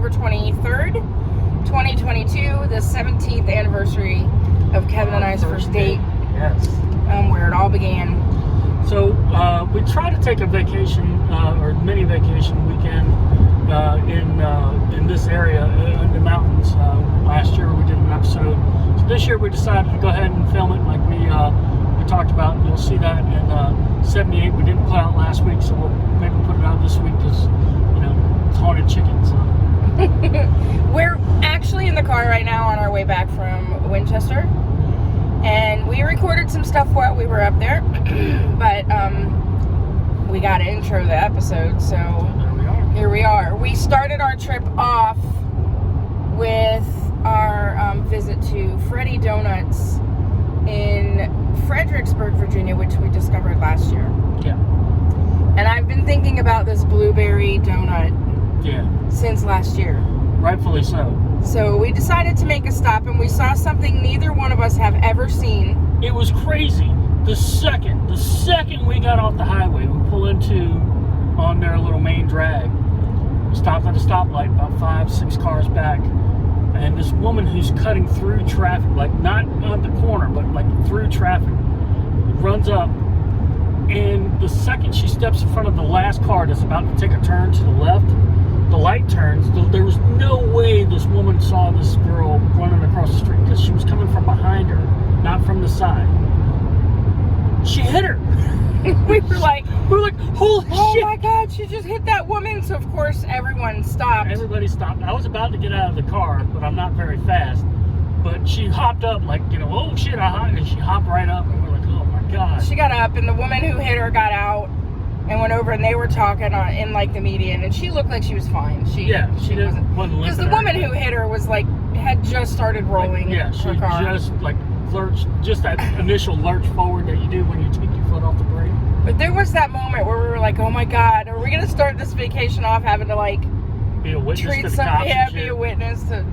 October 23rd, 2022, the 17th anniversary of Kevin and I's first date. Yes. Where it all began. So we try to take a vacation or mini vacation weekend in this area in the mountains. Last year we did an episode. So this year we decided to go ahead and film it like we talked about. You'll see that in 78. We didn't put out last week, so we'll maybe put it out this week because, you know, it's haunted chicken. So. We're actually in the car right now on our way back from Winchester. And we recorded some stuff while we were up there. But we got to intro the episode, so here we are. We started our trip off with our visit to Freddy Donuts in Fredericksburg, Virginia, which we discovered last year. Yeah. And I've been thinking about this blueberry donut since last year. Rightfully so. So we decided to make a stop, and we saw something neither one of us have ever seen. It was crazy. The second we got off the highway, we pull into on their little main drag. Stopped at a stoplight about 5-6 cars back. And this woman who's cutting through traffic, like not on the corner, but like through traffic, runs up. And the second she steps in front of the last car that's about to take a turn to the left, the light turns. There was no way this woman saw this girl running across the street because she was coming from behind her, not from the side. She hit her. we were like, holy shit. Oh my God, she just hit that woman. So of course everyone stopped. Everybody stopped. I was about to get out of the car, but I'm not very fast. But she hopped up like, you know, oh shit, and she hopped right up, and we're like, oh my God. She got up, and the woman who hit her got out and went over, and they were talking in like the median, and she looked like she was fine. She wasn't because the woman who hit her was like had just started rolling. Like, she her car. just like lurched, just that initial lurch forward that you do when you take your foot off the brake. But there was that moment where we were like, oh my God, are we gonna start this vacation off having to like be a witness treat to the cops? Yeah, be a witness to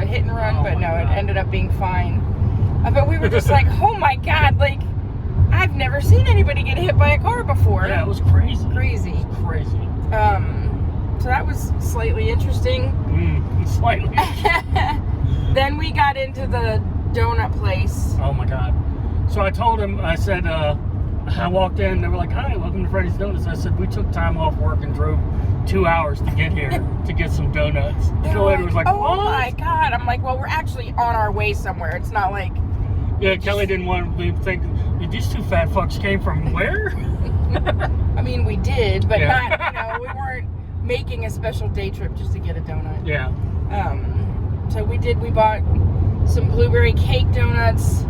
hit and run. But no, God. It ended up being fine. But we were just like, oh my God, like I've never seen anybody get hit by a car before. Yeah, it was crazy. Crazy. It was crazy. So that was slightly interesting. Slightly. Then we got into the donut place. Oh my God. So I told him, I said, I walked in, they were like, hi, welcome to Freddy's Donuts. I said, we took time off work and drove 2 hours to get here to get some donuts. The lady was like, oh what? My God. I'm like, well, we're actually on our way somewhere. It's not like... Yeah, Kelly didn't want to think, these two fat fucks came from where? I mean, we did, but Yeah. not, you know, we weren't making a special day trip just to get a donut. Yeah. So we bought some blueberry cake donuts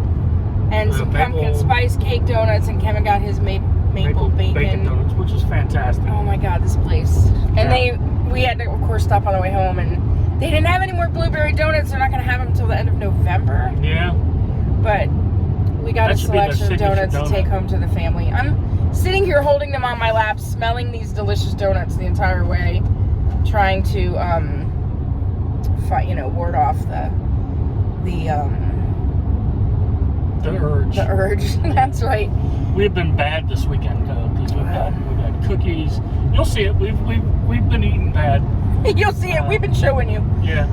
and some pumpkin spice cake donuts, and Kevin got his maple bacon donuts, which is fantastic. Oh my God, this place. And we had to, of course, stop on the way home, and they didn't have any more blueberry donuts. They're not going to have them until the end of November. Yeah. But we got a selection of donuts to take home to the family. I'm sitting here holding them on my lap, smelling these delicious donuts the entire way, trying to, ward off the urge. The urge. That's right. We've been bad this weekend because we've had cookies. You'll see it. We've been eating bad. You'll see it. We've been showing you. Yeah.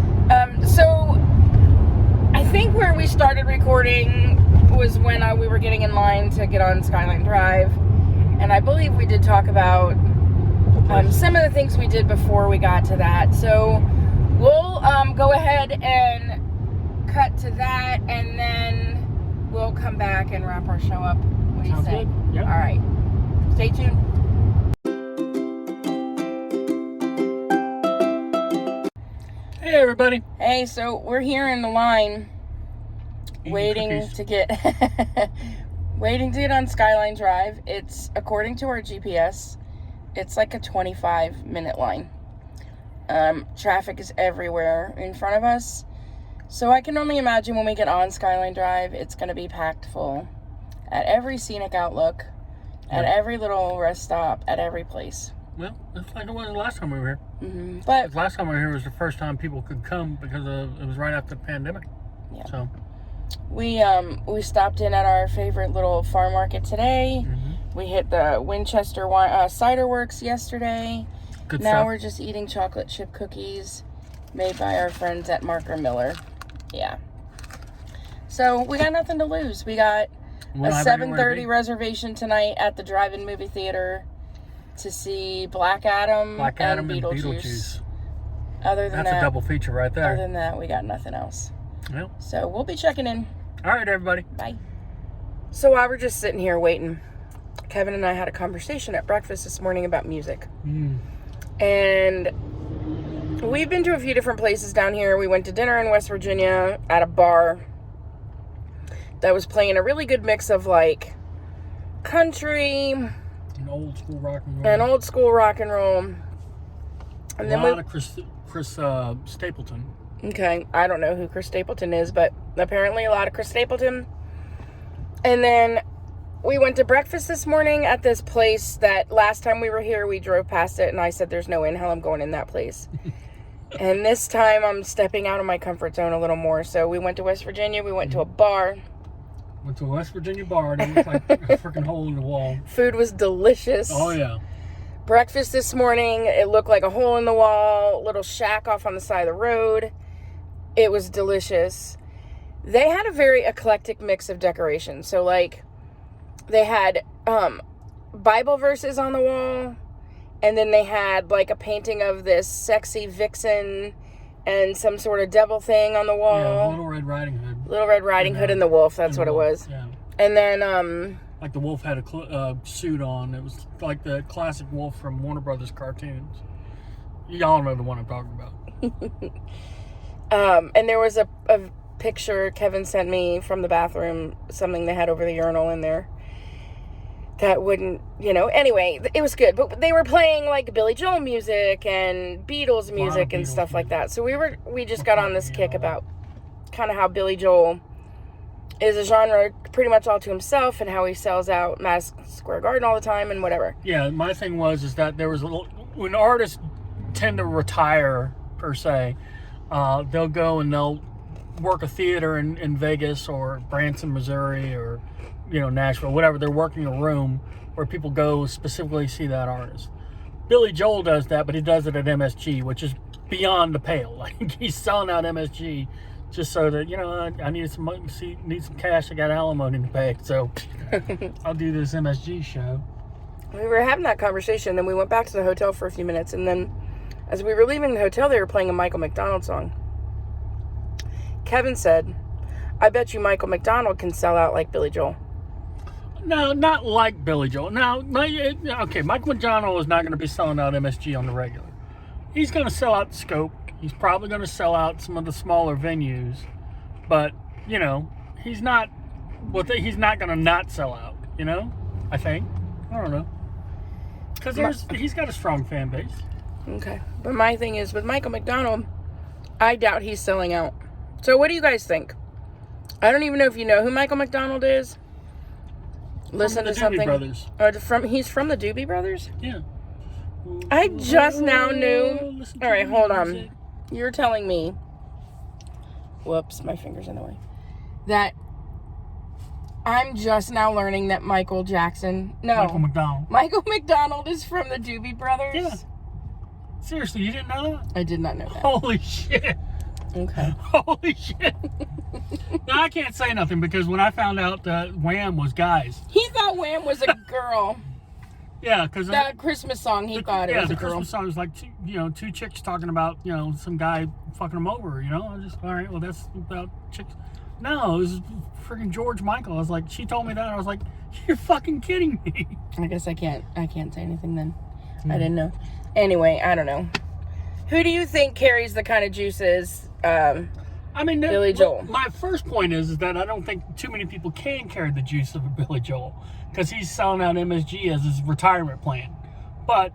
So I think where we started recording was when we were getting in line to get on Skyline Drive, and I believe we did talk about some of the things we did before we got to that. So we'll go ahead and cut to that, and then we'll come back and wrap our show up. What do you say? Good. Yep. All right. Stay tuned. Hey, everybody. Hey, so we're here in the line waiting to get on Skyline Drive. It's, according to our GPS, it's like a 25-minute line. Traffic is everywhere in front of us. So I can only imagine when we get on Skyline Drive, it's going to be packed full at every scenic outlook, at every little rest stop, at every place. Well, it's like it was the last time we were here. Mm-hmm. But the last time we were here was the first time people could come because it was right after the pandemic. Yeah. So we stopped in at our favorite little farm market today. Mm-hmm. We hit the Winchester Cider Works yesterday. Good now stuff. We're just eating chocolate chip cookies Made by our friends at Marker Miller. Yeah. So we got nothing to lose. We got a 7:30 reservation tonight at the drive-in movie theater to see Black Adam and Beetlejuice. Other than that's a double feature right there. Other than that, we got nothing else. Well, so we'll be checking in. All right, everybody. Bye. So while we're just sitting here waiting, Kevin and I had a conversation at breakfast this morning about music. And we've been to a few different places down here. We went to dinner in West Virginia at a bar that was playing a really good mix of like country and old school rock and roll. And then a lot of Chris Stapleton. Okay, I don't know who Chris Stapleton is, but apparently a lot of Chris Stapleton. And then we went to breakfast this morning at this place that last time we were here, we drove past it, and I said, there's no way in hell I'm going in that place. And this time I'm stepping out of my comfort zone a little more. So we went to West Virginia. We went to a bar. Went to a West Virginia bar. It looked like a freaking hole in the wall. Food was delicious. Oh, yeah. Breakfast this morning, it looked like a hole in the wall, little shack off on the side of the road. It was delicious. They had a very eclectic mix of decorations. So, like, they had Bible verses on the wall, and then they had, like, a painting of this sexy vixen and some sort of devil thing on the wall. Yeah, Little Red Riding Hood. Little Red Riding Hood and the wolf, that's what it was. Yeah. And then, like the wolf had a suit on. It was like the classic wolf from Warner Brothers cartoons. Y'all know the one I'm talking about. And there was a picture Kevin sent me from the bathroom, something they had over the urinal in there that wouldn't, anyway, it was good. But they were playing like Billy Joel music and Beatles music and stuff like that. So we just got on this kick about kind of how Billy Joel is a genre pretty much all to himself and how he sells out Madison Square Garden all the time and whatever. Yeah, my thing is that there was when artists tend to retire, per se, they'll go and they'll work a theater in Vegas or Branson, Missouri, or Nashville, whatever. They're working a room where people go specifically see that artist. Billy Joel does that, but he does it at MSG, which is beyond the pale. Like, he's selling out MSG just so that, I need some cash. I got alimony to pay, so I'll do this MSG show. We were having that conversation, then we went back to the hotel for a few minutes, and then as we were leaving the hotel, they were playing a Michael McDonald song. Kevin said, I bet you Michael McDonald can sell out like Billy Joel. No, not like Billy Joel. Now, okay, Michael McDonald is not going to be selling out MSG on the regular. He's going to sell out the Scope. He's probably going to sell out some of the smaller venues. But, he's not going to not sell out, I think. I don't know. Because he's got a strong fan base. Okay. But my thing is, with Michael McDonald, I doubt he's selling out. So what do you guys think? I don't even know if you know who Michael McDonald is. Listen to something. He's from the Doobie Brothers? Yeah. I just now knew. All right, hold on. You're telling me. Whoops, my finger's in the way. That I'm just now learning that Michael McDonald is from the Doobie Brothers? Yeah. Seriously, you didn't know that? I did not know that. Holy shit. Okay. Holy shit. Now, I can't say nothing because when I found out that Wham was guys. He thought Wham was a girl. Yeah, because that Christmas song, he thought it was a girl. Yeah, the Christmas song was like, two chicks talking about, some guy fucking them over, I just, all right, well, that's about chicks. No, it was freaking George Michael. I was like, she told me that. I was like, you're fucking kidding me. I guess I can't say anything then. I didn't know. Anyway, I don't know. Who do you think carries the kind of juices? Billy Joel. My first point is that I don't think too many people can carry the juice of a Billy Joel because he's selling out MSG as his retirement plan. But,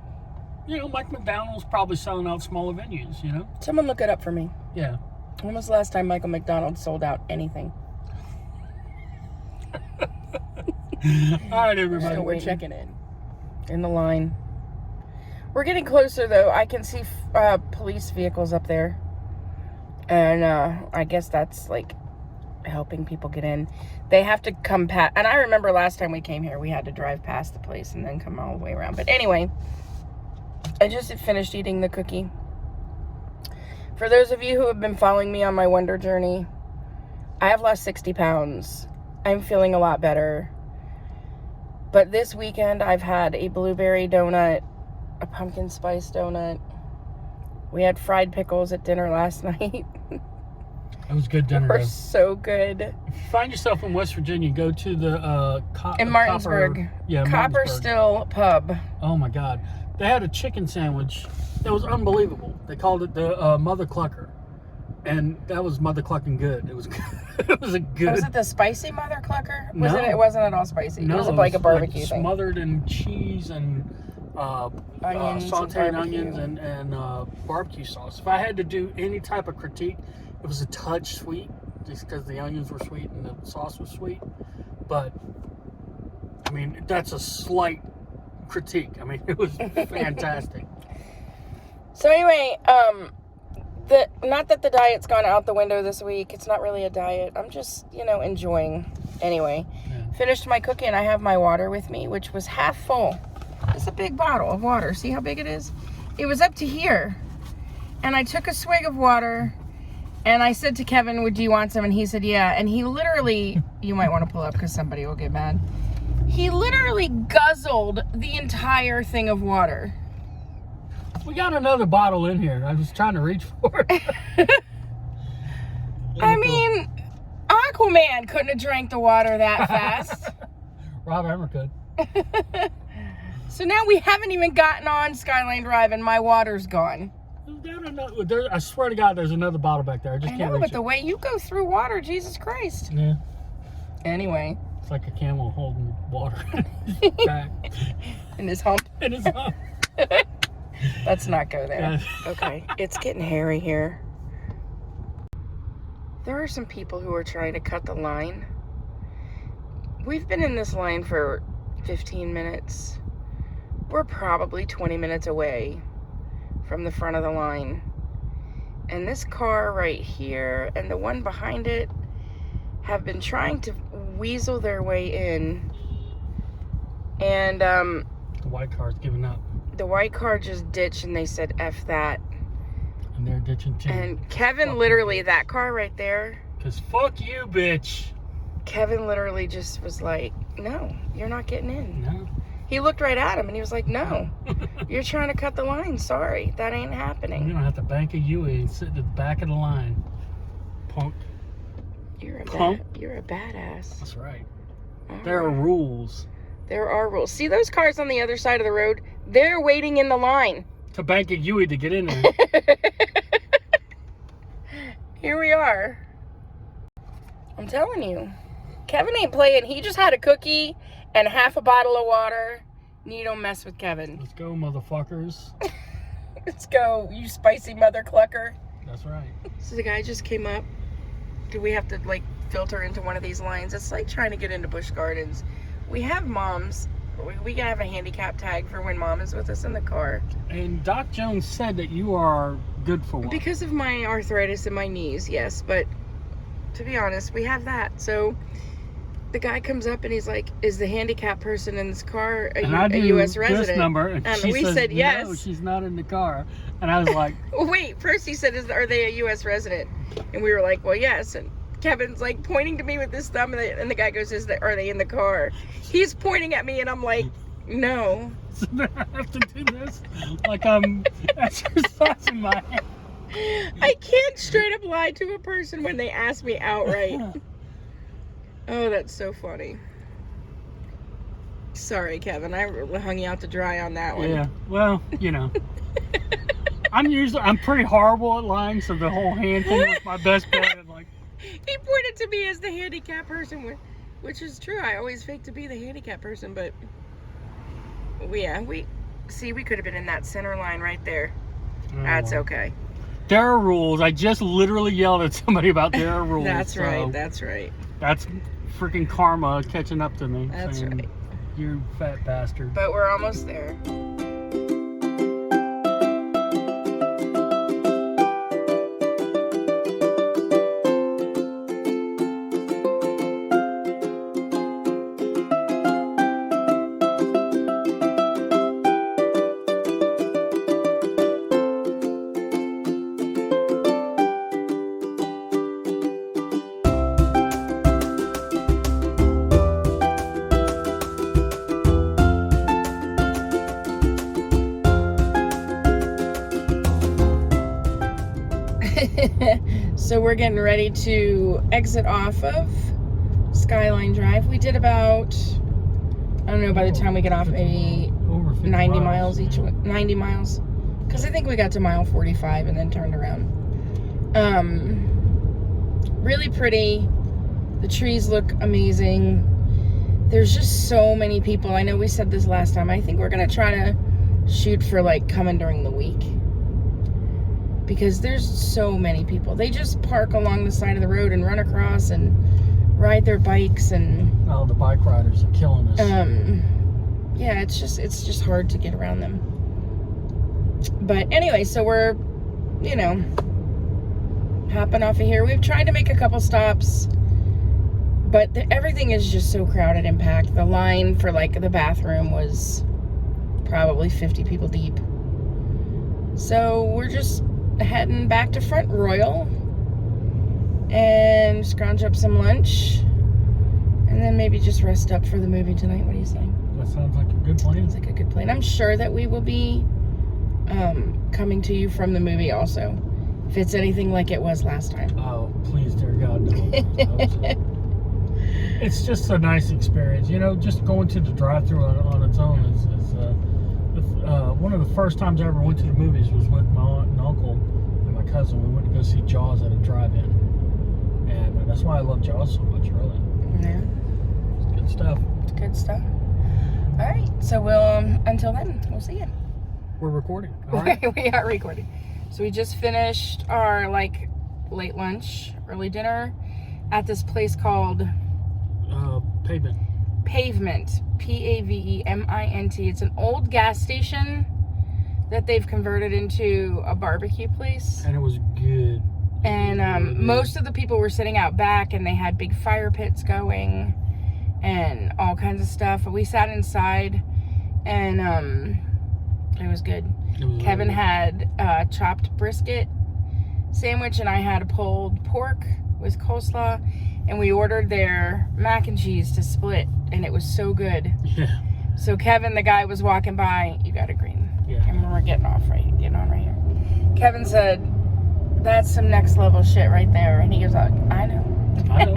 Mike McDonald's probably selling out smaller venues, Someone look it up for me. Yeah. When was the last time Michael McDonald sold out anything? All right, everybody. So we're checking in the line. We're getting closer, though. I can see police vehicles up there. And I guess that's, like, helping people get in. They have to come past. And I remember last time we came here, we had to drive past the place and then come all the way around. But anyway, I just finished eating the cookie For those of you who have been following me on my wonder journey, I have lost 60 pounds. I'm feeling a lot better. But this weekend, I've had a blueberry donut, a pumpkin spice donut. We had fried pickles at dinner last night. It was good dinner. They were so good. If you find yourself in West Virginia, go to the in Martinsburg. Copper Still Pub. Oh my God. They had a chicken sandwich that was unbelievable. They called it the Mother Clucker. And that was Mother Clucking good. It was good. It was a good. Was it the spicy Mother Clucker? No. It wasn't at all spicy. No, it was like a barbecue thing. Smothered in cheese and Onions, sauteed onions and barbecue sauce. If I had to do any type of critique, it was a touch sweet, just because the onions were sweet and the sauce was sweet. But I mean, that's a slight critique. I mean, it was fantastic. So anyway, not that the diet's gone out the window this week. It's not really a diet. I'm just, enjoying. Anyway, Finished my cookie and I have my water with me, which was half full. It's a big bottle of water. See how big it is? It was up to here. And I took a swig of water and I said to Kevin, do you want some? And he said, yeah. And he literally, you might want to pull up because somebody will get mad. He literally guzzled the entire thing of water. We got another bottle in here. I was trying to reach for it. I mean, Aquaman couldn't have drank the water that fast. Rob Emmer could. So now we haven't even gotten on Skyline Drive and my water's gone. I swear to God, there's another bottle back there. I just can't reach but the way you go through water, Jesus Christ. Yeah. Anyway. It's like a camel holding water in his back. In his hump. In his hump. Let's not go there. Yeah. Okay, it's getting hairy here. There are some people who are trying to cut the line. We've been in this line for 15 minutes. We're probably 20 minutes away from the front of the line. And this car right here and the one behind it have been trying to weasel their way in. And the white car's giving up. The white car just ditched and they said, F that. And they're ditching too. And Kevin literally, that car right there. Because fuck you, bitch. Kevin literally just was like, no, you're not getting in. No. He looked right at him and he was like, no, you're trying to cut the line. Sorry, that ain't happening. You're going to have to bank a Yui and sit at the back of the line. Punk. You're a badass. That's right. There are rules. There are rules. See those cars on the other side of the road? They're waiting in the line. To bank a Yui to get in there. Here we are. I'm telling you. Kevin ain't playing. He just had a cookie and half a bottle of water. You don't mess with Kevin. Let's go, motherfuckers. Let's go, you spicy mother clucker. That's right. So the guy just came up. Do we have to filter into one of these lines? It's like trying to get into Busch Gardens. We have moms. We have a handicap tag for when mom is with us in the car. And Doc Jones said that you are good for one. Because of my arthritis in my knees, yes. But to be honest, we have that. So the guy comes up and he's like, is the handicapped person in this car a U.S. resident? This number, and we said yes. No, she's not in the car. And I was like... Wait, first he said, are they a U.S. resident? And we were like, well, yes. And Kevin's like pointing to me with this thumb, and the guy goes, are they in the car? He's pointing at me, and I'm like, no. So I have to do this like I'm exercising my hand. I can't straight up lie to a person when they ask me outright. Oh, that's so funny. Sorry, Kevin. I hung you out to dry on that one. Yeah, well, I'm pretty horrible at lying, so the whole hand thing was my best bet. He pointed to me as the handicapped person, which is true. I always fake to be the handicapped person, but we could have been in that center line right there. Oh, that's okay. There are rules. I just literally yelled at somebody about there are rules. That's right. That's right. That's freaking karma catching up to me. That's right. You fat bastard. But we're almost there. So we're getting ready to exit off of Skyline Drive. We did about, I don't know, by the time we get off, maybe over 50 90 miles each way. 90 miles. Because I think we got to mile 45 and then turned around. Really pretty. The trees look amazing. There's just so many people. I know we said this last time. I think we're going to try to shoot for like coming during the week. Because there's so many people. They just park along the side of the road and run across and ride their bikes and... Oh, the bike riders are killing us. Yeah, it's just hard to get around them. But anyway, so we're, you know, hopping off of here. We've tried to make a couple stops, but everything is just so crowded and packed. The line for like the bathroom was probably 50 people deep. So we're just heading back to Front Royal and scrounge up some lunch and then maybe just rest up for the movie tonight. What do you say? That sounds like a good plan. It's like a good plan. I'm sure that we will be coming to you from the movie also, if it's anything like it was last time. Oh, please, dear God, no. I hope so. It's just a nice experience. You know, just going to the drive-thru on its own is one of the first times I ever went to the movies was with my aunt and uncle and my cousin. We went to go see Jaws at a drive-in. And that's why I love Jaws so much, really. Yeah. It's good stuff. It's good stuff. All right. So we'll, until then, we'll see you. We're recording. All right. We are recording. So we just finished our like late lunch, early dinner at this place called Pavement. Pavement. Pavement. It's an old gas station that they've converted into a barbecue place. And it was good. And most of the people were sitting out back, and they had big fire pits going and all kinds of stuff. But we sat inside, and it was good. Kevin had a chopped brisket sandwich, and I had a pulled pork with coleslaw. And we ordered their mac and cheese to split, and it was so good. Yeah. So Kevin, the guy was walking by, you got a green. Yeah. And we're getting on right here. Kevin said, "That's some next level shit right there." And he goes, "I know." I know.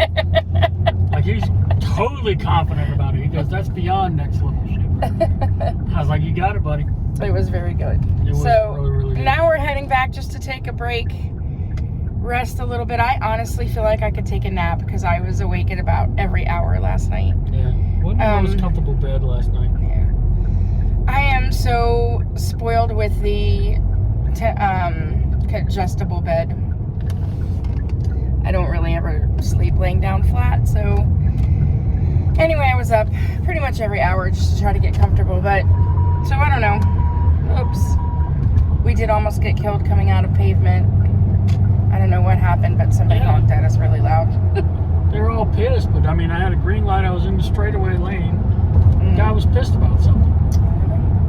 Like, he's totally confident about it. He goes, "That's beyond next level shit." Right? I was like, "You got it, buddy." It was very good. It was really, really good. Now we're heading back just to take a break, rest a little bit. I honestly feel like I could take a nap because I was awake at about every hour last night. Yeah. Wasn't the most comfortable bed last night. Yeah. I am so spoiled with the adjustable bed. I don't really ever sleep laying down flat, so anyway, I was up pretty much every hour just to try to get comfortable, but so I don't know. Oops. We did almost get killed coming out of Pavement. I don't know what happened, but somebody honked at us really loud. They were all pissed, but I mean, I had a green light. I was in the straightaway lane. The guy was pissed about something.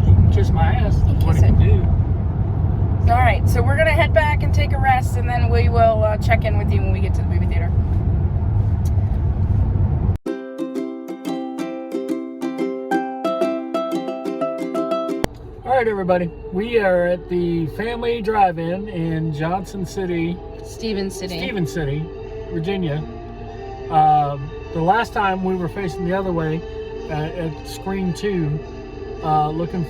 He can kiss my ass. That's what he can do. All right, so we're going to head back and take a rest, and then we will check in with you when we get to the movie theater. All right, everybody. We are at the Family Drive-In in Johnson City. Steven City, Virginia. The last time we were facing the other way at Screen 2, looking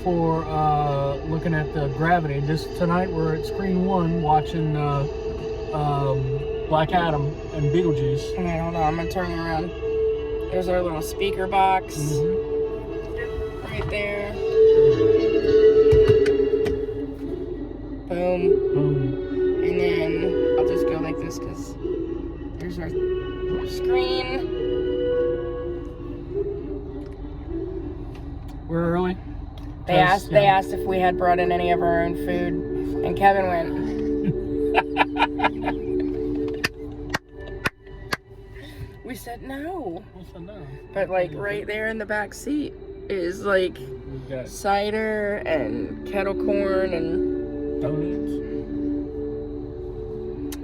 at the Gravity. Tonight we're at Screen 1 watching Black Adam and Beetlejuice. All right, hold on. I'm going to turn you around. There's our little speaker box. Mm-hmm. Right there. Boom. Boom. And then I'll just go like this because there's our screen. We're early. They asked if we had brought in any of our own food, and Kevin went. We said no. I said no. But like right there in the back seat is like cider and kettle corn and donuts.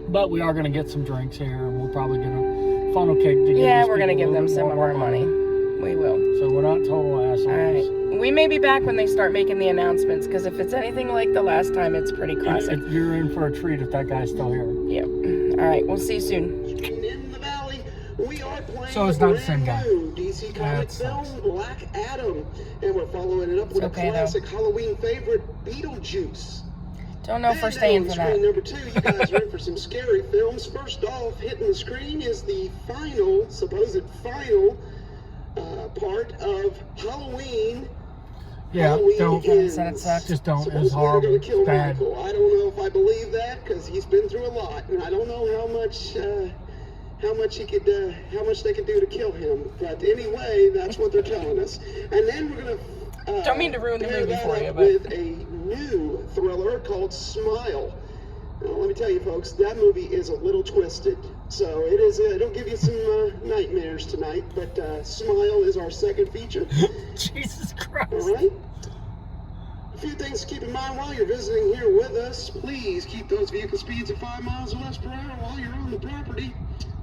But we are going to get some drinks here, and we'll probably get a funnel cake to give yeah, these we're going to people give them some of more our money. We will. So we're not total assholes. All right. We may be back when they start making the announcements, because if it's anything like the last time, it's pretty classic. You're in for a treat if that guy's still here. Yep. All right, we'll see you soon. In the valley, we are playing So it's not the same guy. DC comic film Black Adam, and we're following it up with okay, a classic Halloween favorite, Beetlejuice. Don't know if we're staying for that. Screen number 2, you guys are in for some scary films. First off, hitting the screen is the supposed final part of Halloween. Yeah, don't. Said it sucked. Just don't. It was horrible. Kill Bad. Michael. I don't know if I believe that, because he's been through a lot, and I don't know how much they could do to kill him. But anyway, that's what they're telling us. And then we're gonna Don't mean to ruin the movie for you, but with a new thriller called Smile. Now, let me tell you, folks, that movie is a little twisted. So it is. It'll give you some nightmares tonight. But Smile is our second feature. Jesus Christ. All right. A few things to keep in mind while you're visiting here with us. Please keep those vehicle speeds at 5 miles or less per hour while you're on the property.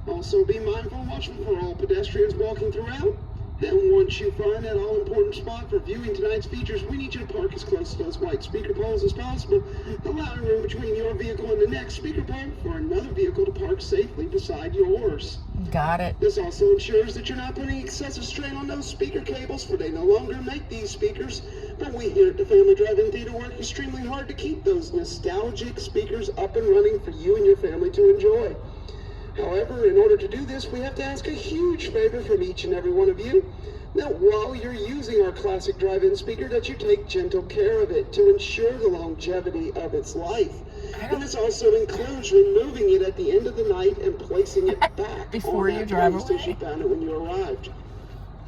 Also, be mindful and watchful for all pedestrians walking throughout. And once you find that all-important spot for viewing tonight's features, we need you to park as close to those white speaker poles as possible, allowing room between your vehicle and the next speaker pole for another vehicle to park safely beside yours. got it. This also ensures that you're not putting excessive strain on those speaker cables, for they no longer make these speakers. But we here at the Family Drive-In Theater work extremely hard to keep those nostalgic speakers up and running for you and your family to enjoy. However, in order to do this, we have to ask a huge favor from each and every one of you. Now, while you're using our classic drive-in speaker, that you take gentle care of it to ensure the longevity of its life. And this also includes removing it at the end of the night and placing it back Before on you that drive post away. as you found it when you arrived.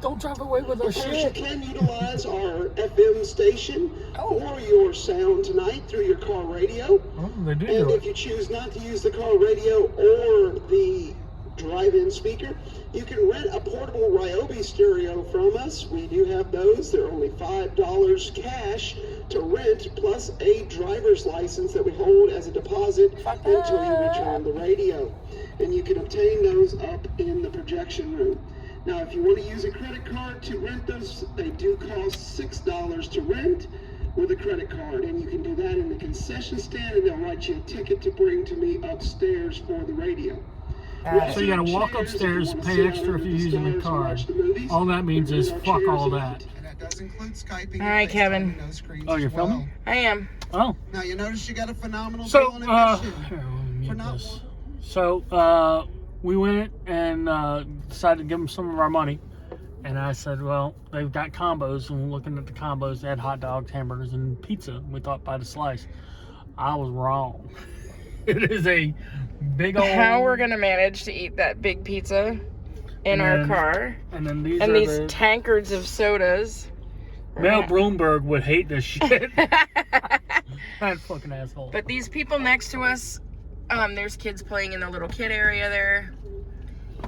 Don't drive away with our Of course, you shit. can utilize our FM station for your sound tonight through your car radio. Oh, they do And do if it. you choose not to use the car radio or the drive-in speaker, you can rent a portable Ryobi stereo from us. We do have those. They're only $5 cash to rent, plus a driver's license that we hold as a deposit until you return the radio. And you can obtain those up in the projection room. Now, if you want to use a credit card to rent those, they do cost $6 to rent with a credit card. And you can do that in the concession stand, and they'll write you a ticket to bring to me upstairs for the radio. So you gotta walk upstairs, pay extra if you're using a card. All that means is fuck all that. And that does include Skyping. All right, Kevin. Oh, you're filming? I am. Oh. Now you notice you got a phenomenal So, deal on admission. here, let me For mute not this. So, we went and decided to give them some of our money. And I said, well, they've got combos. And looking at the combos, they had hot dogs, hamburgers, and pizza. We thought by the slice. I was wrong. It is a big old... How we're gonna manage to eat that big pizza in our car, And then these and are these the... tankards of sodas. Mel Bloomberg would hate this shit. That fucking asshole. But these people next to us, there's kids playing in the little kid area there.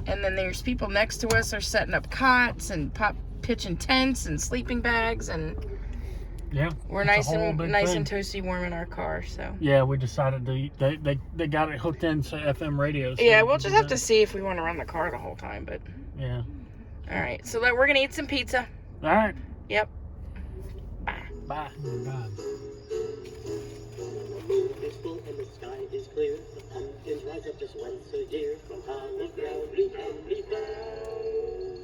And then there's people next to us are setting up cots and pitching tents and sleeping bags, and Yeah. we're it's nice a whole and big nice thing. and toasty warm in our car. So Yeah, we decided to. They got it hooked into FM radio. So yeah, we we'll did just have that. to see if we want to run the car the whole time. But Yeah. all right, so we're gonna eat some pizza. All right. Yep. Bye. Bye. Bye. The moon is full and the sky is clear. The pumpkins rise up just once a year from hollow ground, reap and refound.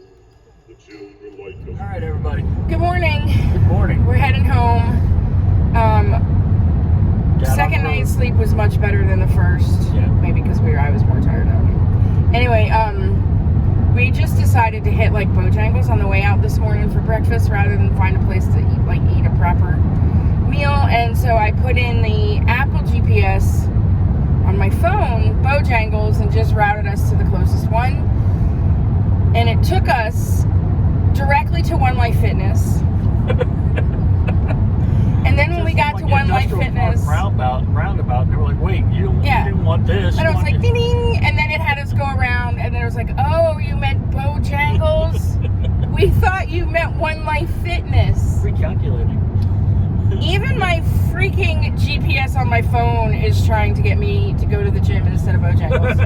The children light up. All right, everybody. Good morning. Good morning. We're heading home. Got on Second the road. night's sleep was much better than the first. Yeah. Maybe because I was more tired out. Anyway, we just decided to hit like Bojangles on the way out this morning for breakfast rather than find a place to eat a proper meal. And so I put in the Apple GPS on my phone, Bojangles, and just routed us to the closest one. And it took us directly to One Life Fitness. And then when we got to One Life Fitness, Roundabout, they were like, wait, you didn't want this. and you I was like, wanted- ding, ding, and then it had us go around, and then it was like, oh, you meant Bojangles? We thought you meant One Life Fitness. Recalculating. Even my freaking GPS on my phone is trying to get me to go to the gym instead of Bojangles.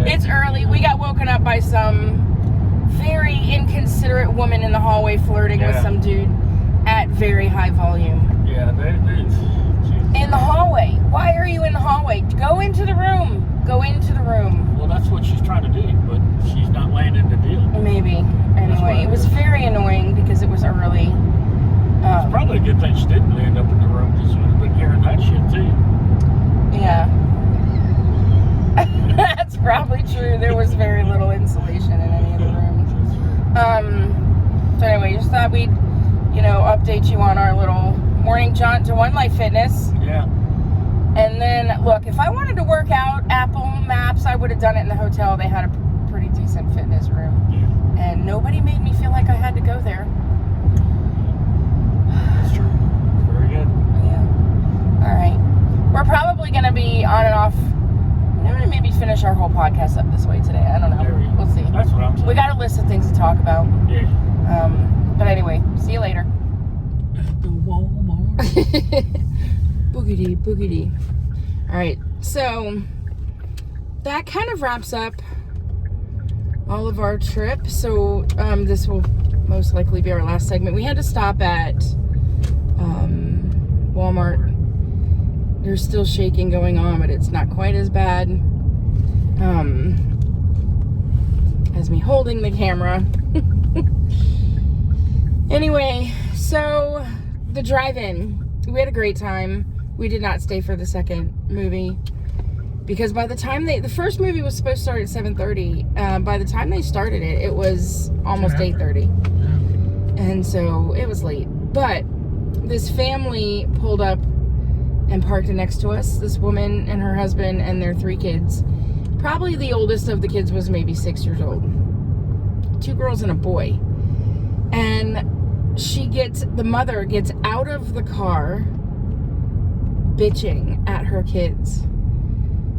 It's early. We got woken up by some very inconsiderate woman in the hallway flirting with some dude at very high volume. Yeah, In the hallway. Why are you in the hallway? Go into the room. Go into the room. Well, that's what she's trying to do, but she's not landing the deal. Maybe. Anyway, it was very annoying because it was early. It's probably a good thing she didn't end up in the room because she would have been hearing that shit too. Yeah. That's probably true. There was very little insulation in any of the rooms. So anyway, just thought we'd, update you on our little morning jaunt to One Life Fitness. Yeah. And then, look, if I wanted to work out, Apple Maps, I would have done it in the hotel. They had a pretty decent fitness room. Yeah. And nobody made me feel like I had to go there. That's true. Very good. Yeah. All right. We're probably going to be on and off. I'm going to maybe finish our whole podcast up this way today. I don't know. We'll see. That's what I'm saying. We got a list of things to talk about. Yeah. But anyway, see you later. At the Walmart. Boogity, boogity. All right. So that kind of wraps up all of our trip. So this will most likely be our last segment. We had to stop at Walmart. There's still shaking going on, but it's not quite as bad as me holding the camera. Anyway, so the drive-in, we had a great time. We did not stay for the second movie because by the time the first movie was supposed to start at 7:30. By the time they started it, it was almost 8:30. And so it was late. But this family pulled up and parked next to us. This woman and her husband and their 3 kids. Probably the oldest of the kids was maybe 6 years old. 2 girls and a boy. And the mother gets out of the car bitching at her kids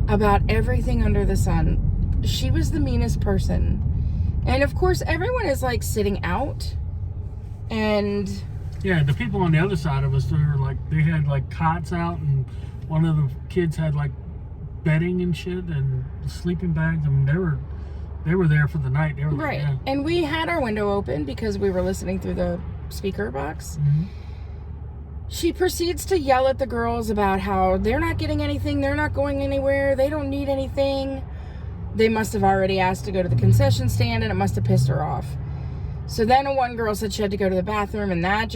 about everything under the sun. She was the meanest person. And of course, everyone is like sitting out. And yeah, the people on the other side of us, they had like cots out, and one of the kids had like bedding and shit and sleeping bags. I mean, they were there for the night. They were right. Yeah. And we had our window open because we were listening through the speaker box. Mm-hmm. She proceeds to yell at the girls about how they're not getting anything, they're not going anywhere, they don't need anything. They must have already asked to go to the concession stand, and it must have pissed her off. So then one girl said she had to go to the bathroom, and that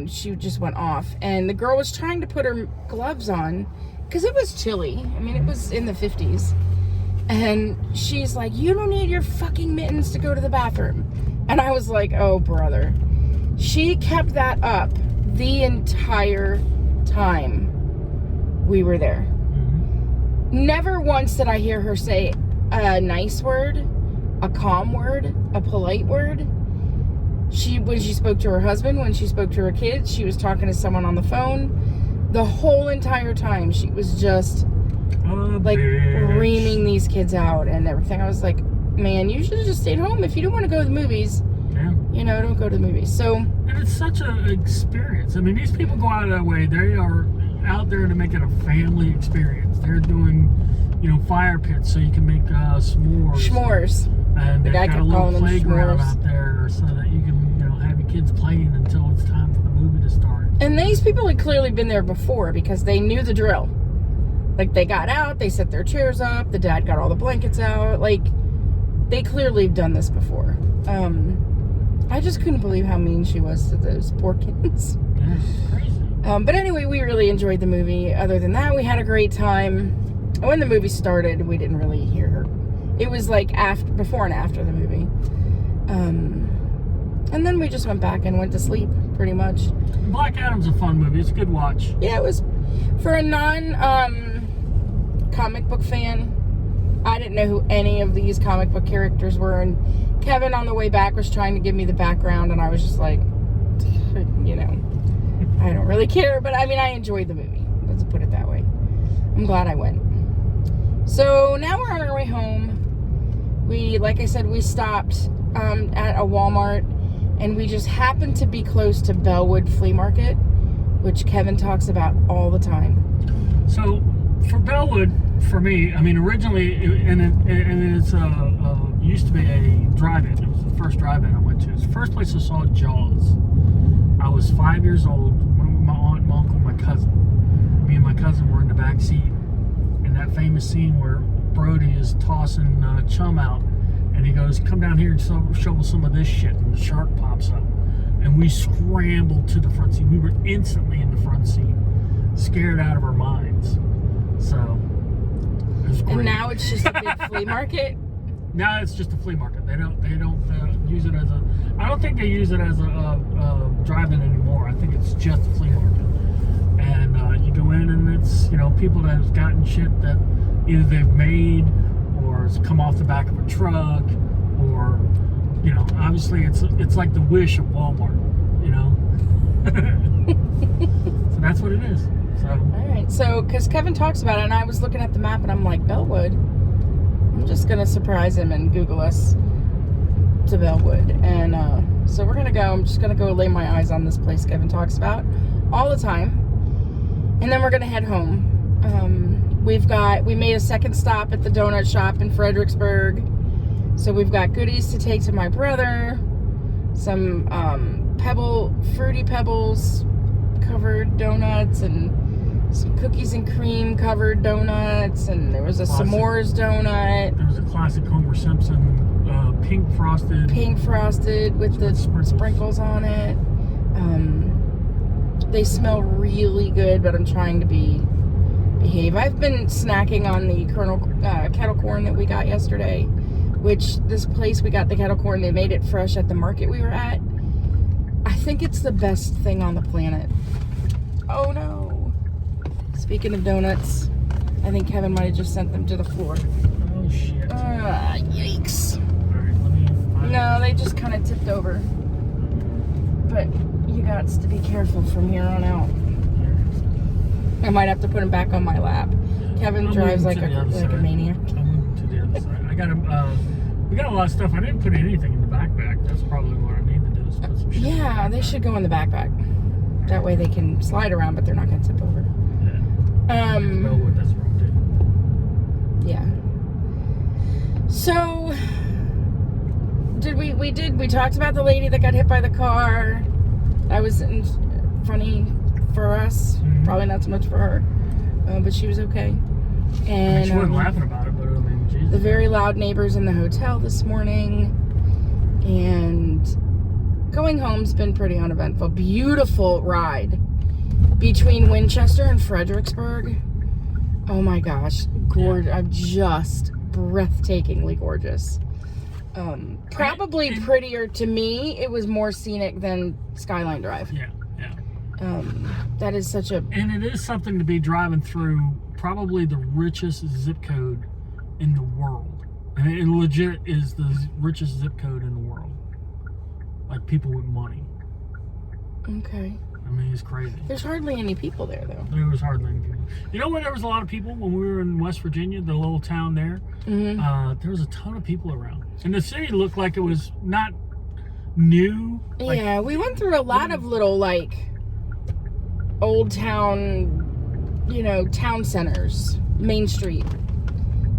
she just went off. And the girl was trying to put her gloves on because it was chilly. I mean, it was in the 50s. And she's like, you don't need your fucking mittens to go to the bathroom. And I was like, oh, brother. She kept that up the entire time we were there. Mm-hmm. Never once did I hear her say a nice word, a calm word, a polite word. When she spoke to her husband, when she spoke to her kids, she was talking to someone on the phone. The whole entire time, she was just reaming these kids out and everything. I was like, man, you should have just stayed home. If you don't want to go to the movies, don't go to the movies. So, and it's such an experience. I mean, these people go out of their way. They are out there to make it a family experience. They're doing, fire pits so you can make s'mores. And they've got a little playground out there so that you can, have your kids playing until it's time for the movie to start. And these people had clearly been there before because they knew the drill. Like, they got out, they set their chairs up, the dad got all the blankets out. Like, they clearly have done this before. I just couldn't believe how mean she was to those poor kids. Yeah, it's crazy. But anyway, we really enjoyed the movie. Other than that, we had a great time. When the movie started, we didn't really hear her. It was like before and after the movie. And then we just went back and went to sleep, pretty much. Black Adam's a fun movie. It's a good watch. Yeah, it was. For a non-comic book fan, I didn't know who any of these comic book characters were. And Kevin, on the way back, was trying to give me the background. And I was just like, I don't really care. But, I enjoyed the movie. Let's put it that way. I'm glad I went. So, now we're on our way home. Like I said, we stopped at a Walmart, and we just happened to be close to Bellwood Flea Market, which Kevin talks about all the time. So, for Bellwood, for me, originally, and it's used to be a drive-in. It was the first drive-in I went to. It was the first place I saw Jaws. I was 5 years old. My aunt, my uncle, my cousin. Me and my cousin were in the back seat. And that famous scene where Brody is tossing chum out, and he goes, "Come down here and shovel some of this shit." And the shark pops up, and we scrambled to the front seat. We were instantly in the front seat, scared out of our minds. So it was great. And now it's just a big flea market. Now it's just a flea market. They don't use it as a. I don't think they use it as a drive-in anymore. I think it's just a flea market. And you go in, and it's people that have gotten shit that either they've made or it's come off the back of a truck, or obviously it's like the Wish of Walmart. So that's what it is. So All right. So because Kevin talks about it, and I was looking at the map, and I'm like, Bellwood. I'm just gonna surprise him and Google us to Bellwood, and so we're gonna go. I'm just gonna go lay my eyes on this place Kevin talks about all the time, and then we're gonna head home. We made a second stop at the donut shop in Fredericksburg, so we've got goodies to take to my brother, some Fruity Pebbles covered donuts, and some cookies and cream covered donuts, and there was a s'mores donut. There was a classic Homer Simpson pink frosted with the sprinkles on it. They smell really good, but I'm trying to behave. I've been snacking on the kettle corn that we got yesterday, which this place we got the kettle corn, they made it fresh at the market we were at. I think it's the best thing on the planet. Oh no. Speaking of donuts, I think Kevin might have just sent them to the floor. Oh shit. Yikes. Alright, let me find No, they just kind of tipped over. But you got to be careful from here on out. I might have to put him back on my lap. Kevin drives like a maniac. I'm moving to the other side. We got a lot of stuff. I didn't put anything in the backpack. That's probably what I need to do is put some shit in the backpack. They should go in the backpack. That way they can slide around, but they're not going to tip over. Yeah. Bellwood, that's what I'm doing. Yeah. So, we talked about the lady that got hit by the car. That was funny for us. Mm-hmm. Probably not so much for her. But she was okay. And she wasn't laughing about it, but I mean, Jesus. The very loud neighbors in the hotel this morning. And going home's been pretty uneventful. Beautiful ride between Winchester and Fredericksburg. Oh my gosh. Just breathtakingly gorgeous. Probably prettier to me. It was more scenic than Skyline Drive. Yeah. That is such a... And it is something to be driving through probably the richest zip code in the world. And it legit is the richest zip code in the world. Like people with money. Okay. I mean, it's crazy. There's hardly any people there, though. There was hardly any people. You know where there was a lot of people? When we were in West Virginia, the little town there. Mm-hmm. There was a ton of people around. And the city looked like it was not new. Yeah, we went through a lot of little, old town, town centers, Main Street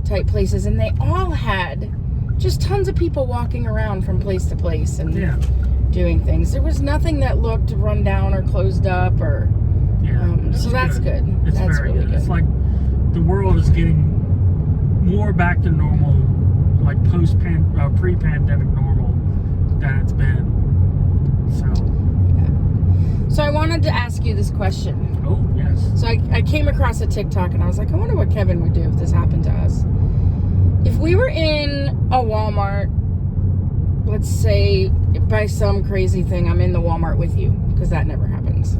type places. And they all had just tons of people walking around from place to place and doing things. There was nothing that looked run down or closed up or... so that's good. That's really good. It's like the world is getting more back to normal, like pre-pandemic normal than it's been. So I wanted to ask you this question. Oh, yes. So I came across a TikTok and I was like, I wonder what Kevin would do if this happened to us. If we were in a Walmart, let's say by some crazy thing, I'm in the Walmart with you, because that never happens.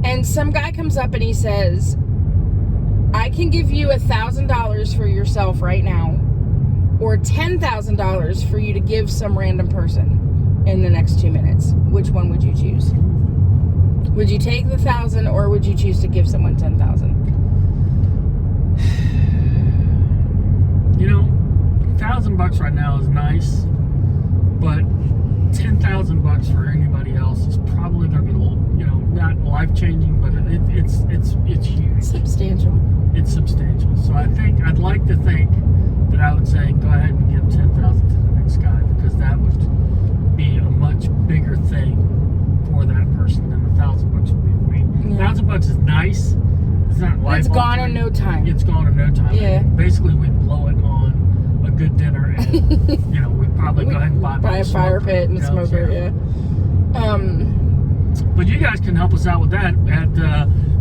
And some guy comes up and he says, I can give you $1,000 for yourself right now, or $10,000 for you to give some random person in the next 2 minutes. Which one would you choose? Would you take the 1,000 or would you choose to give someone 10,000? $1,000 right now is nice, but $10,000 for anybody else is probably going to be, not life changing, but it's huge. Substantial. It's substantial. So I'd like to think that I would say go ahead and give 10,000 to the next guy, because that would be a much bigger thing for that person than $1,000 would be for me. Yeah. $1,000 is nice. It's not life. It's gone in no time. It's gone in no time. Yeah. And basically, we blow it on a good dinner, and we'd probably go ahead and buy a fire pit and a smoker. Yeah. But you guys can help us out with that at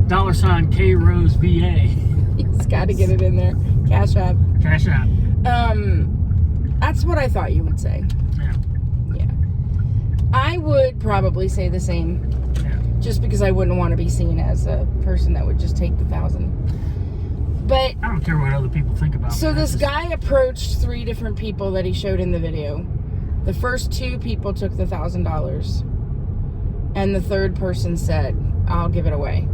$KRoseVA. He's got to get it in there. Cash App. Cash App. That's what I thought you would say. Yeah. Yeah. I would probably say the same. Yeah. Just because I wouldn't want to be seen as a person that would just take the 1,000. But I don't care what other people think about me. so this guy approached 3 different people that he showed in the video. The first 2 people took the $1,000. And the third person said, I'll give it away.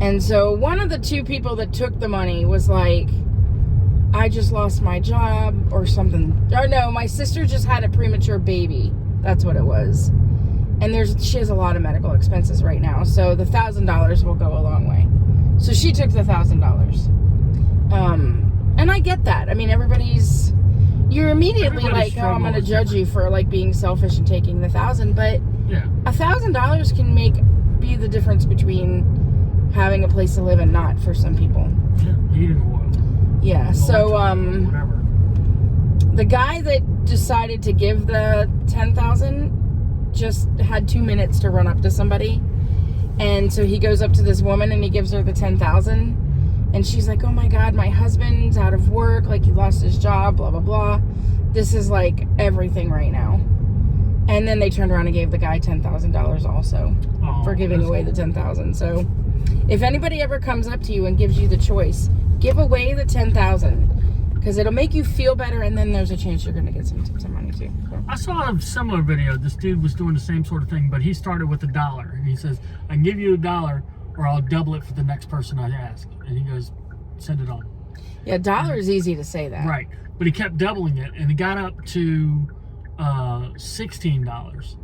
And so one of the 2 people that took the money was like, I just lost my job or something. Or no, my sister just had a premature baby. That's what it was. And she has a lot of medical expenses right now. So the $1,000 will go a long way. So she took the $1,000. And I get that. I mean, you're immediately like, oh, I'm going to judge you for like being selfish and taking the 1,000. But yeah, $1,000 can be the difference between having a place to live and not for some people. Yeah, heating oil. Yeah, so whatever. the guy that decided to give the 10,000 just had 2 minutes to run up to somebody, and so he goes up to this woman and he gives her the 10,000, and she's like, oh my god, my husband's out of work, like he lost his job, blah blah blah, this is like everything right now. And then they turned around and gave the guy $10,000 also for giving away the 10,000. So if anybody ever comes up to you and gives you the choice, give away the 10,000, because it'll make you feel better, and then there's a chance you're going to get some money too. So. I saw a similar video. This dude was doing the same sort of thing, but he started with $1, and he says, I can give you $1 or I'll double it for the next person I ask. And he goes, send it on. Yeah, $1 is easy to say that. Right. But he kept doubling it, and he got up to $16.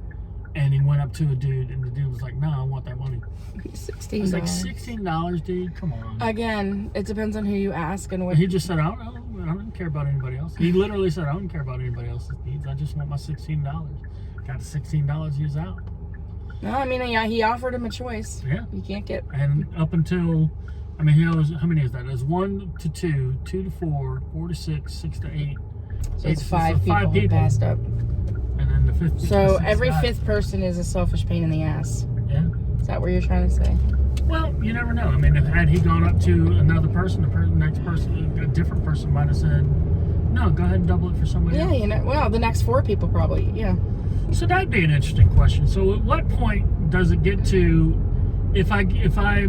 And he went up to a dude, and the dude was like, no, I want that money. $16. It's like $16, dude. Come on. Again, it depends on who you ask and what. And he just said, I don't care about anybody else. He literally said, I don't care about anybody else's needs. I just want my $16. Got the $16, he was out. No, I mean, yeah, he offered him a choice. Yeah. You can't get. And up until, I mean, he was, how many is that? There's 1 to 2, 2 to 4, 4 to 6, 6 to 8. So it's 5 people who passed up. And then the fifth. So every 5th person is a selfish pain in the ass. Yeah. Is that what you're trying to say? Well, you never know. I mean, had he gone up to another person, the next person, a different person might have said, no, go ahead and double it for somebody else. Yeah, well, the next 4 people probably, yeah. So that'd be an interesting question. So at what point does it get to, if I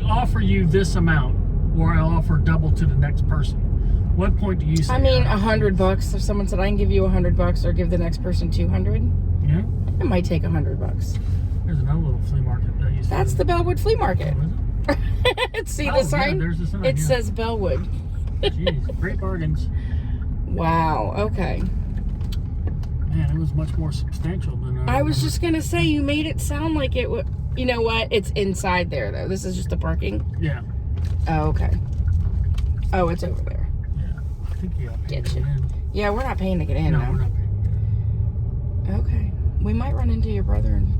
offer you this amount, or I'll offer double to the next person, what point do you say? I mean, $100. If someone said I can give you $100 or give the next person 200, yeah, it might take $100. There's another little flea market that used to. That's the Bellwood Flea Market. Oh, is it? See Oh, the sign? Yeah, there's the sign. It yeah. says Bellwood. Jeez, great bargains. Wow. Okay. Man, it was much more substantial than. I was just gonna say, you made it sound like it would. You know what? It's inside there though. This is just the parking. Yeah. Oh, okay. Oh, it's over there. Yeah. I think you got to Get get you. in. Yeah, we're not paying to get in. No, though. we're not paying to get in. Okay. We might run into your brother and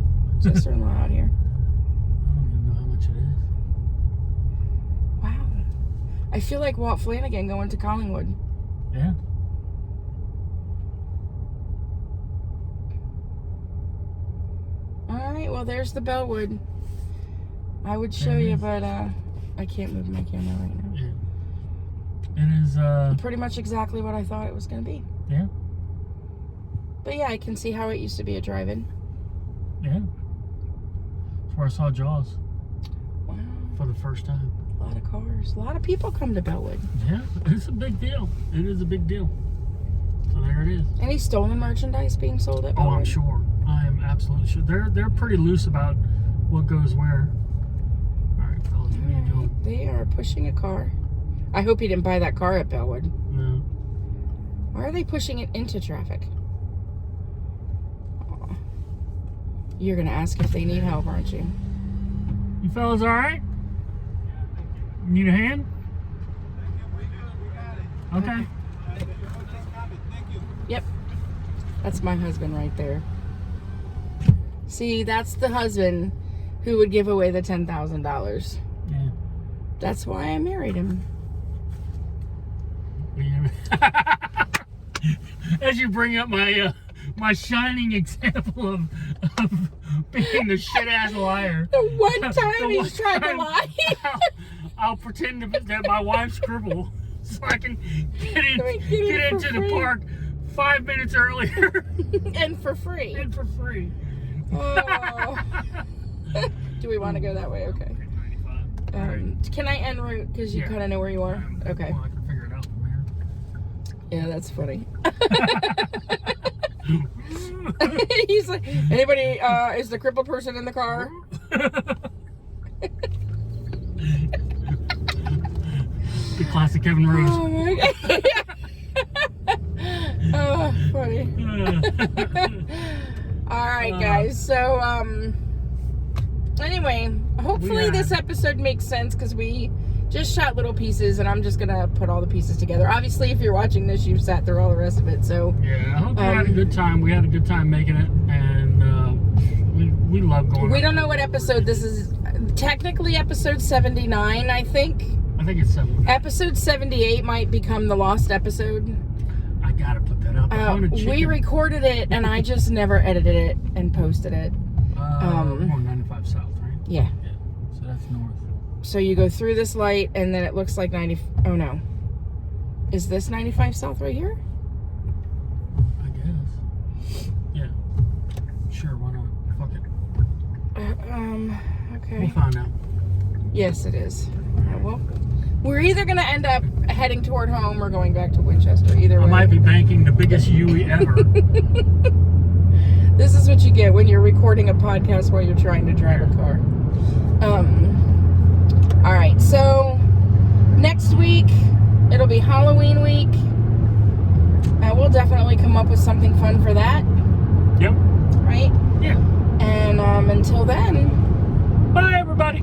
sister-in-law out here. I don't even know how much it is. Wow. I feel like Walt Flanagan going to Collingwood. Yeah. All right. Well, there's the Bellwood. I would show you, but I can't move my camera right now. Yeah. It is. Pretty much exactly what I thought it was going to be. Yeah. But yeah, I can see how it used to be a drive-in. Yeah. That's where I saw Jaws Wow. for the first time. A lot of cars. A lot of people come to Bellwood. Yeah, it's a big deal. It is a big deal. So there it is. Any stolen merchandise being sold at Oh, Bellwood? I'm sure. I am absolutely sure. They're pretty loose about what goes where. All right, fellas, what are you doing? They are pushing a car. I hope he didn't buy that car at Bellwood. No. Why are they pushing it into traffic? Aw. You're going to ask if they need help, aren't you? You fellas all right? Need a hand? Okay. That's my husband right there. See, that's the husband who would give away the $10,000. Yeah. That's why I married him. As you bring up my shining example of being the shit ass liar. The one time The he's one tried to time lie. I'll pretend that my wife scribble so I can get for into the free. park 5 minutes earlier And for free. and for free. Oh. Do we want to go that way? Okay. Can I en route? Because you Yeah. kind of know where you are? Okay. Well, I can figure it out from here. Yeah, that's funny. He's like, anybody, is the crippled person in the car? The classic Kevin Rose. Oh my god. Oh, funny. All right, guys. So, anyway, hopefully this episode makes sense because we just shot little pieces and I'm just going to put all the pieces together. Obviously, if you're watching this, you've sat through all the rest of it. So, Yeah, I hope you had a good time. We had a good time making it, and we love going. we don't know what episode this is. Technically, episode 79, I think. I think it's 7. Episode 78 might become the lost episode. I gotta put that up. We recorded it and I just never edited it and posted it. We're 95 south, right? Yeah. Yeah. So that's north. So you go through this light and then it looks like 90. Oh no. Is this 95 south right here? I guess. Yeah. Sure, why not? Fuck it. Okay. We'll find out. Yes, it is. Well, we're either going to end up heading toward home or going back to Winchester. Either way. I might be banking the biggest Yui ever. This is what you get when you're recording a podcast while you're trying to drive a car. All right, so next week it'll be Halloween week. We'll definitely come up with something fun for that, Yep. right? Yeah. And until then, Bye, everybody.